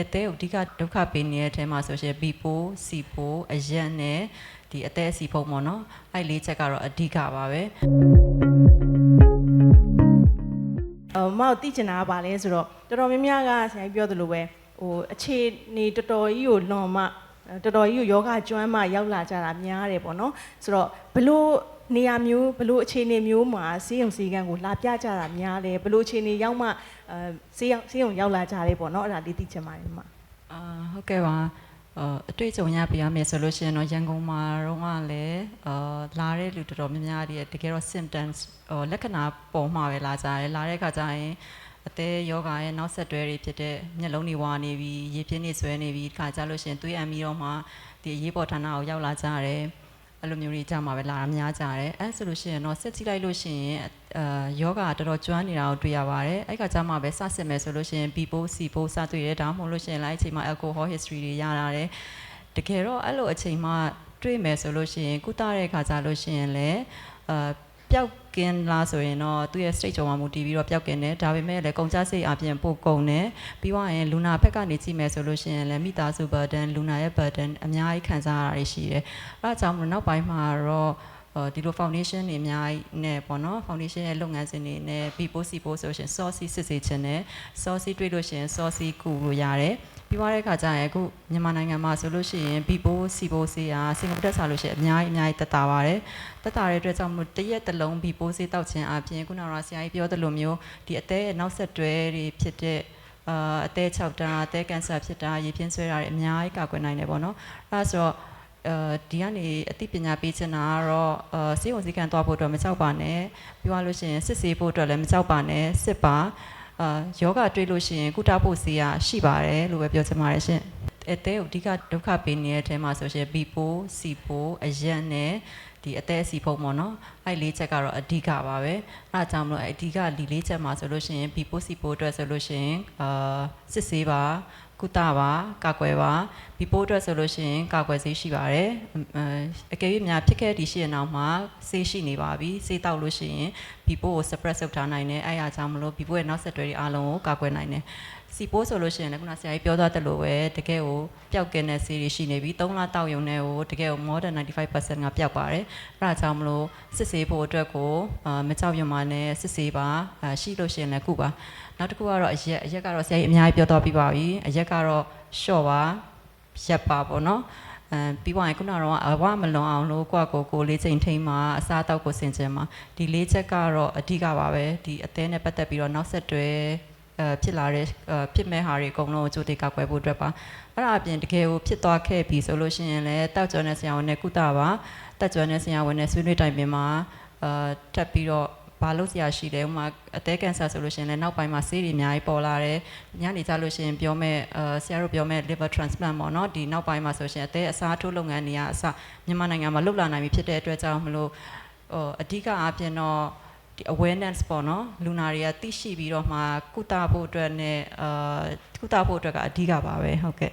အသေးအဓိကဒုက္ခပေးနေတဲ့အထဲမှာဆိုရှင် B ပိုး C ပိုးအရက်နဲ့ဒီအသေးအစီဖုံးပေါ့နော်အဲ့လေးချက်ကတော့အဓိကပါပဲမောက်သိချင်တာကပါလဲဆိုတော့တော်တော်များများကဆရာကြီးပြောသလိုပဲဟိုအခြေအနေတော်တော်ကြီးကိုလွန်မှတော်တော်ကြီးကိုယောဂကျွမ်းမှရောက်လာကြတာများတယ်ပေါ့နော်ဆိုတော့ဘလို့နေရာမျိုးဘလို့အခြေအနေမျိုးမှာဆေးရုံဆေးကန်းကိုလာပြကြတာများတယ်ဘလို့အခြေအနေရောက်မှဆေးရုံရောက်လာကြတယ်ပေါ့နော်အဲ့ဒါလေးသိချင်ပါတယ်မှာဟုတ်ကဲ့ပါအတွေ့အကြုံရပြရမယ်ဆိုလို့ရှိရင်တော့ရန်ကုန်မှာတော့ကလည်းလာတဲ့လူတော်တော်များများတွေတကယ်တော့ symptoms လက္ခဏာပေါ်မှာပဲလာကြတယ်လာတဲ့အခါကျရင်အသေးယောဂရဲ့နောက်ဆက်တွဲတွေဖြစ်တဲ့မျက်လုံးတွေဝါနေပြီးရေပြင်းနေဆွဲနေပြီးခါကြလို့ရှိရင်သွေးအန်ပြီးတော့မှဒီအရေးပေါ်ဌာနကိုရောက်လာကြတယ်အဲ့လိုမျိုးတွေကြမှာပဲလာများကြတယ်အဲ့ဆိုလို့ရှိရင်တော့ဆက်ကြည့်လိုက်လို့ရှိရင်ယောဂတော်တော်ကျွမ်းနေတာကိုတွေ့ရပါတယ်အဲ့ကကြမှာပဲစစစ်မယ်ဆိုလို့ရှိရင် B ပိုး C ပိုးစတွေ့တယ်ဒါမှမဟုတ်လို့ရှိရင်လိုက်အချိန်မှာ alcohol history တွေရလာတယ်တကယ်တော့အဲ့လိုအချိန်မှတွေ့မယ်ဆိုလို့ရှိရင်ကုသတဲ့ခါကြလို့ရှိရင်လည်းပျောက်ကင်းလားဆိုရင်တော့သူ့ရဲ့ state ကြောင့်မှမူတည်ပြီးတော့ပျောက်ကင်းတယ်ဒါပေမဲ့လည်းကုန်ကျစရိတ်အပြင်ပို့ကုန်တယ်ပြီးသွားရင်လူနာဘက်ကနေကြည့်မယ်ဆိုလို့ရှိရင်လည်းမိသားစု burden လူနာရဲ့ burden အများကြီးခံစားရတာရှိတယ်အဲဒါကြောင့်မလို့နောက်ပိုင်းမှာတော့ဒီလို foundation တွေအများကြီးနဲ့ပေါ့နော် foundation ရဲ့လုပ်ငန်းစဉ်တွေနဲ့ B ပိုး C ပိုးဆိုရှင် sauce စစ်စေခြင်းနဲ့ sauce တွေ့လို့ရှိရင် sauce ကူလို့ရတယ်ပြီးသွားတဲ့အခါကျရင်အခုမြန်မာနိုင်ငံမှာဆိုလို့ရှိရင် B ပိုး C ပိုးဆေးကစင်ကာပူတက်စားလို့ရှိရင်အများကြီးတက်တာပါတယ်တက်တာတဲ့အတွက်ကြောင့်မို့တရက်တစ်လုံး B ပိုးဆေးတောက်ခြင်းအပြင်ခုနကဆရာကြီးပြောသလိုမျိုးဒီအသေးရဲ့နောက်ဆက်တွဲတွေဖြစ်တဲ့အသေး၆တာအသေးကန်ဆာဖြစ်တာရေပြင်းဆွဲတာတွေအများကြီးကာကွယ်နိုင်တယ်ပေါ့နော်အဲဒါဆိုတော့ဒီကနေအသိပညာပေးချင်တာကတော့ဆေးရုံစည်းကမ်းသွားဖို့အတွက်မကြောက်ပါနဲ့ပြီးသွားလို့ရှိရင်စစ်ဆေးဖို့အတွက်လည်းမကြောက်ပါနဲ့စစ်ပါယောဂတွေးလို့ရှိရင်ကုသဖို့ဆေးရရှိပါတယ်လို့ပဲပြောချင်ပါတယ်ရှင်အသေးအဓိကဒုက္ခပေးနေတဲ့အထဲမှာဆိုရှင် B ပိုး C ပိုးအရက်နဲ့ဒီအသေးအစီဖုံးပေါ့နော်အဲ့လေးချက်ကတော့အဓိကပါပဲအဲဒါကြောင့်မလို့အဓိကဒီလေးချက်မှာဆိုလို့ရှိရင် B ပိုး C ပိုးအတွက်ဆိုလို့ရှိရင်စစ်ဆေးပါကုသပါကာကွယ်ပါဒီပိုးအတွက်ဆိုလို့ရှိရင်ကာကွယ်ဆေးရှိပါတယ်အကယ်၍များဖြစ်ခဲ့ဒီရှိရနောက်မှာဆေးရှိနေပါပြီဆေးတောက်လို့ရှိရင်ဒီပိုးကို suppress လုပ်ထားနိုင်တယ်အဲအားကြောင့်မလို့ဒီပိုးရဲ့နောက်ဆက်တွဲတွေအားလုံးကိုကာကွယ်နိုင်တယ်စီပိုးဆိုလို့ရှိရင်လည်းခုနဆရာကြီးပြောသွားတယ်လို့ပဲတကယ်ကိုပျောက်ကင်းတဲ့ဆေးတွေရှိနေပြီ3လတောက်ရုံနဲ့ကိုတကယ်ကို more than 95% ကပျောက်ပါတယ်အဲဒါကြောင့်မလို့စစ်ဆေးဖို့အတွက်ကိုမကြောက်ရွံ့ပါနဲ့စစ်ဆေးပါရှိလို့ရှိရင်လည်းကုပါနောက်တစ်ခုကတော့အရက်ကတော့ဆရာကြီးအများကြီးပြောတော့ပြီးပါပြီအရက်ကတော့ရှော့ပါရက်ပါပေါ့နော်ပြီးသွားရင်ခုနကတော့အဝမလွန်အောင်လို့ကိုလေးချိန်ထိန်မှာအစားအသောက်ကိုဆင်ခြင်မှာဒီလေးချက်ကတော့အဓိကပါပဲဒီအသေးနဲ့ပတ်သက်ပြီးတော့နောက်ဆက်တွဲဖြစ်လာတဲ့ဖြစ်မဲ့ဟာတွေအကုန်လုံးကိုကြိုတင်ကာကွယ်ဖို့အတွက်ပါအဲ့ဒါအပြင်တကယ်ကိုဖြစ်သွားခဲ့ပြီဆိုလို့ရှိရင်လည်းတောက်ကျော်တဲ့ဆရာဝန်နဲ့ကုသပါတက်ကျော်တဲ့ဆရာဝန်နဲ့ဆွေးနွေးတိုင်ပင်မှာထပ်ပြီးတော့ဘာလို့ဆရာရှိတယ်ဥမာအသေးကန်ဆာဆိုလို့ရှိရင်လည်းနောက်ပိုင်းမှာဆေးတွေအများကြီးပေါ်လာတယ်ညနေကြလို့ရှိရင်ပြောမဲ့ဆရာတို့ပြောမဲ့ liver transplant ပေါ့နော်ဒီနောက်ပိုင်းမှာဆိုရှင်အသေးအစားထိုးလုပ်ငန်းတွေကအစမြန်မာနိုင်ငံမှာလုပ်လာနိုင်ပြီဖြစ်တဲ့အတွက်ကြောင့်မလို့အဓိကအပြင်တော့ဒီ awareness ပေါ့နော်လူနာတွေကသိရှိပြီးတော့မှကုသဖို့အတွက်နဲ့ကုသဖို့အတွက်ကအဓိကပါပဲဟုတ်ကဲ့